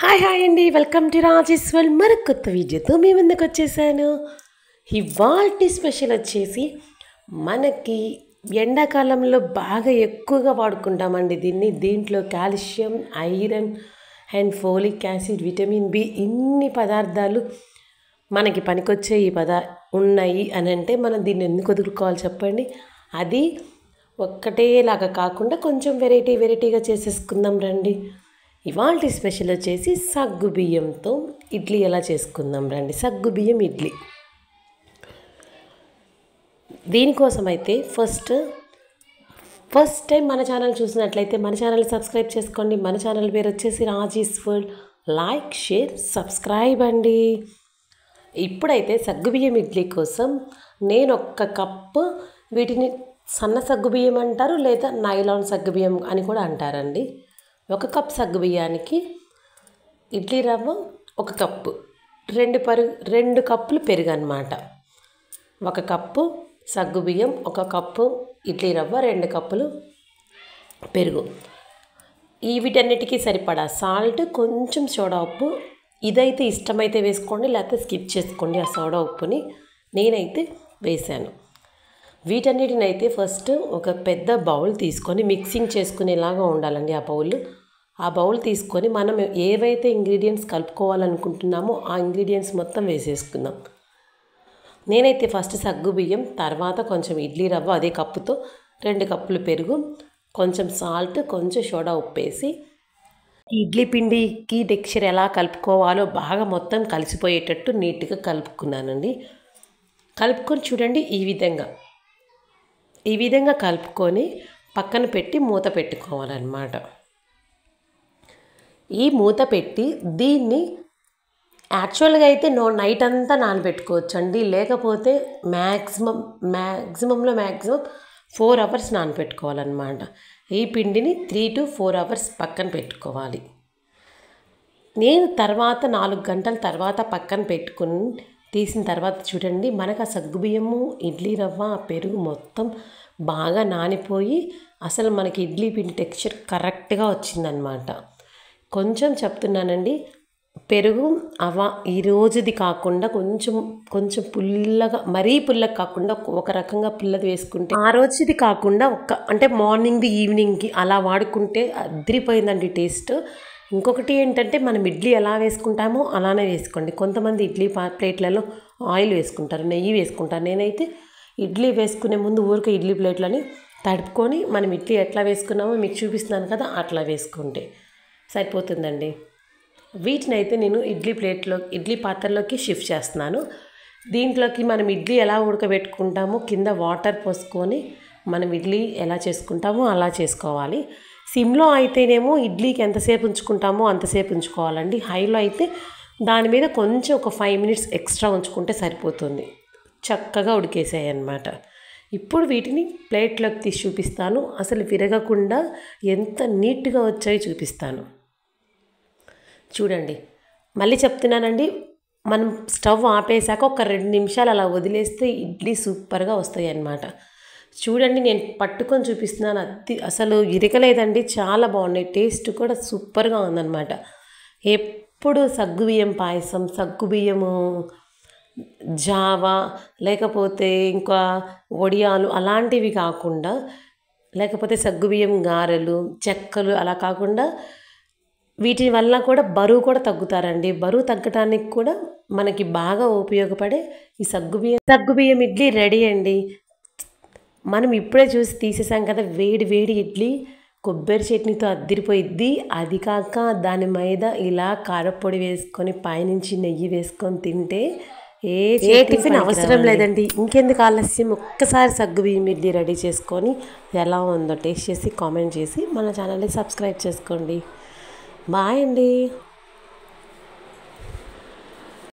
Hi అండి. Welcome to Rajeshwar మరొక కొత్త వీడియోతో మీ ముందుకు వచ్చేసాను. ఇవాల్టి స్పెషల్ వచ్చేసి మనకి ఎండాకాలంలో బాగా ఎక్కువగా వాడుకుంటామండి దీంట్లో calcium, iron and folic acid, vitamin B ఇన్ని పదార్థాలు మనకి పనికొచ్చే ఉన్నాయి అని అంటే మనం దీన్ని ఎందుకు వదులుకోవాలి చెప్పండి. అది ఒక్కటేలాగా కాకుండా కొంచెం వెరైటీగా చేసేసుకుందాం రండి. ఇవాల్టి స్పెషల్ వచ్చేసి సగ్గుబియ్యంతో ఇడ్లీ ఎలా చేసుకుందాం రండి. సగ్గుబియ్యం ఇడ్లీ. దీనికోసం అయితే ఫస్ట్ టైం మన ఛానల్ చూసినట్లయితే మన ఛానల్ సబ్స్క్రైబ్ చేసుకోండి. మన ఛానల్ పేరు వచ్చేసి రాజేశ్వర్. లైక్, షేర్, సబ్స్క్రైబ్ అండి. ఇప్పుడైతే సగ్గుబియ్యం ఇడ్లీ కోసం నేను 1 కప్పు, వీటిని సన్న సగ్గుబియ్యం అంటారు లేదా నైలాన్ సగ్గుబియ్యం అని కూడా అంటారండి. 1 కప్ సగ్గుబియ్యానికి ఇడ్లీ రవ్వ 1 కప్పు, 2 కప్పులు పెరుగు అన్నమాట. 1 కప్పు సగ్గుబియ్యం, 1 కప్పు ఇడ్లీ రవ్వ, 2 కప్పులు పెరుగు. వీటన్నిటికీ సరిపడా సాల్ట్, కొంచెం సోడా ఉప్పు. ఇదైతే ఇష్టమైతే వేసుకోండి, లేకపోతే స్కిప్ చేసుకోండి ఆ సోడా ఉప్పుని. నేనైతే వేసాను. వీటన్నిటిని అయితే ఫస్ట్ ఒక పెద్ద బౌల్ తీసుకొని మిక్సింగ్ చేసుకునేలాగా ఉండాలండి ఆ బౌల్ తీసుకొని మనం ఏవైతే ఇంగ్రీడియంట్స్ కలుపుకోవాలనుకుంటున్నామో ఆ ఇంగ్రీడియంట్స్ మొత్తం వేసేసుకుందాం. నేనైతే ఫస్ట్ సగ్గుబియ్యం, తర్వాత కొంచెం ఇడ్లీ రవ్వ అదే కప్పుతో 2 కప్పులు పెరుగు, కొంచెం సాల్ట్, కొంచెం సోడా ఉప్పు వేసి ఇడ్లీ పిండికి టెక్స్చర్ ఎలా కలుపుకోవాలో బాగా మొత్తం కలిసిపోయేటట్టు నీట్గా కలుపుకున్నానండి. కలుపుకొని చూడండి ఈ విధంగా కలుపుకొని పక్కన పెట్టి మూత పెట్టుకోవాలన్నమాట. ఈ మూత పెట్టి దీన్ని యాక్చువల్గా అయితే నైట్ అంతా నానబెట్టుకోవచ్చు అండి, లేకపోతే మ్యాక్సిమం 4 అవర్స్ నానబెట్టుకోవాలన్నమాట. ఈ పిండిని 3 to 4 అవర్స్ పక్కన పెట్టుకోవాలి. నేను తర్వాత 4 గంటల తర్వాత పక్కన పెట్టుకుని తీసిన తర్వాత చూడండి, మనకు ఆ సగ్గుబియ్యము, ఇడ్లీ రవ్వ, పెరుగు మొత్తం బాగా నానిపోయి అసలు మనకి ఇడ్లీ పిండి టెక్స్చర్ కరెక్ట్గా వచ్చిందనమాట. కొంచెం చెప్తున్నానండి, పెరుగు ఈ రోజుది కాకుండా కొంచెం పుల్లగా, మరీ పుల్లగా కాకుండా ఒక రకంగా పుల్లది వేసుకుంటే, ఆ రోజుది కాకుండా అంటే మార్నింగ్ది ఈవినింగ్కి అలా వాడుకుంటే అదిరిపోయిందండి టేస్ట్. ఇంకొకటి ఏంటంటే మనం ఇడ్లీ ఎలా వేసుకుంటామో అలానే వేసుకోండి. కొంతమంది ఇడ్లీ ప్లేట్లలో ఆయిల్ వేసుకుంటారు, నెయ్యి వేసుకుంటారు. నేనైతే ఇడ్లీ వేసుకునే ముందు ఊరికే ఇడ్లీ ప్లేట్లని తడుపుకొని మనం ఇడ్లీ ఎట్లా వేసుకున్నామో మీకు చూపిస్తున్నాను కదా, అట్లా వేసుకుంటే సరిపోతుందండి. వీటిని అయితే నేను ఇడ్లీ పాత్రలోకి షిఫ్ట్ చేస్తున్నాను. దీంట్లోకి మనం ఇడ్లీ ఎలా ఉడకబెట్టుకుంటామో కింద వాటర్ పోసుకొని మనం ఇడ్లీ ఎలా చేసుకుంటామో అలా చేసుకోవాలి. సిమ్లో అయితేనేమో ఇడ్లీకి ఎంతసేపు ఉంచుకుంటామో అంతసేపు ఉంచుకోవాలండి. హైలో అయితే దాని మీద కొంచెం ఒక 5 minutes ఎక్స్ట్రా ఉంచుకుంటే సరిపోతుంది. చక్కగా ఉడికేసాయి అన్నమాట. ఇప్పుడు వీటిని ప్లేట్లోకి తీసి చూపిస్తాను. అసలు విరగకుండా ఎంత నీట్గా వచ్చాయో చూపిస్తాను. చూడండి, మళ్ళీ చెప్తున్నానండి, మనం స్టవ్ ఆపేసాక ఒక 2 నిమిషాలు అలా వదిలేస్తే ఇడ్లీ సూపర్గా వస్తాయి అన్నమాట. చూడండి, నేను పట్టుకొని చూపిస్తున్నాను. అసలు ఇరగలేదండి, చాలా బాగున్నాయి. టేస్ట్ కూడా సూపర్గా ఉందన్నమాట. ఎప్పుడు సగ్గుబియ్యం పాయసం, సగ్గుబియ్యము జావా, లేకపోతే ఇంకా వడియాలు అలాంటివి కాకుండా, లేకపోతే సగ్గుబియ్యం గారెలు, చెక్కలు అలా కాకుండా వీటి వల్ల కూడా బరువు కూడా తగ్గుతారండి. బరువు తగ్గడానికి కూడా మనకి బాగా ఉపయోగపడే ఈ సగ్గుబియ్యం ఇడ్లీ రెడీ అండి. మనం ఇప్పుడే చూసి తీసేసాం కదా, వేడి ఇడ్లీ కొబ్బరి చట్నీతో అద్దిరిపోయిద్ది. అది కాక దాని మీద ఇలా కారపొడి వేసుకొని పైనుంచి నెయ్యి వేసుకొని తింటే ఏ టిఫిన్ అవసరం లేదండి. ఇంకెందుకు ఆలస్యం, ఒక్కసారి సగ్గుబియ్యం ఇడ్లీ రెడీ చేసుకొని ఎలా ఉందో టేస్ట్ చేసి కామెంట్ చేసి మన ఛానల్ని సబ్స్క్రైబ్ చేసుకోండి. బాయ్ అండి.